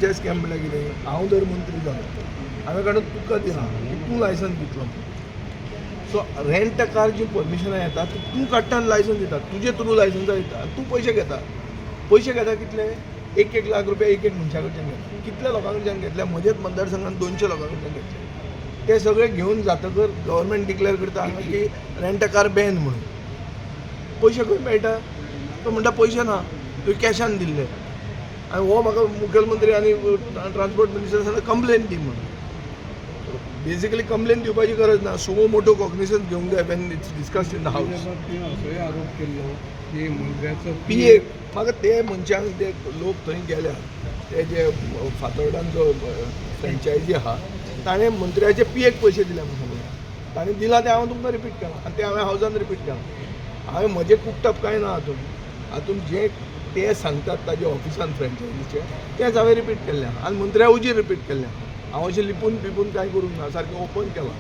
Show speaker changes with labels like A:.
A: फ्रँचायज scam म्हळ्यार कितें हांव जर मंत्री जालो हांवें कडून तुका दिना तूं लायसन्स दितलो सो रेंट अ कार जी परमिशनां येता ती तूं काडटा आनी लायसन्स दिता तुजे थ्रू लायसन्सां दिता तूं पयशे घेता कितले 1 लाख रुपया एक मनशा कडच्यान घेता कितल्या लोकां कडच्यान घेतल्या म्हजेच मतदारसंघात 200 लोकां कडच्यान घेतले ते सगळे घेवन जातकर गव्हर्मेंट डिक्लेअर करता की रेंट अ कार बॅन म्हणून पयशे खंय मेळटा तो म्हणटा पयशे ना तुवें कॅशान दिल्ले आनी हो म्हाका मुखेलमंत्री आनी ट्रान्सपोर्ट मिनिस्टर सांगता कंप्लेन दी म्हणून बेसिकली कंप्लेन दिवपाची गरज ना सुमो मोटो कॉग्निशन्स घेवंक जाय Wien it's discussed in the हावस
B: असोय आरोप केल्लो की मंत्र्याचो
A: PA म्हाका ते मनशांक ते लोक थंय गेल्या ते जे फातोर्डांचो फ्रँचायजी आहा ताणें मंत्र्याचे PAक पयशे दिले म्हणून सांगलें ताणें दिला ते हांव तुमकां रिपीट केलां आनी ते हांवें हावजान रिपीट केलां हांवें म्हजें कुकटप कांय ना हातून जें ते सांगतात ताजे ऑफिसान फ्रँचायजीचे तेंच हांवें रिपीट केल्लें आनी मंत्र्या उजीर रिपीट केल्लें हांव अशें लिपून कांय करूंक ना सारकें ओपन केलां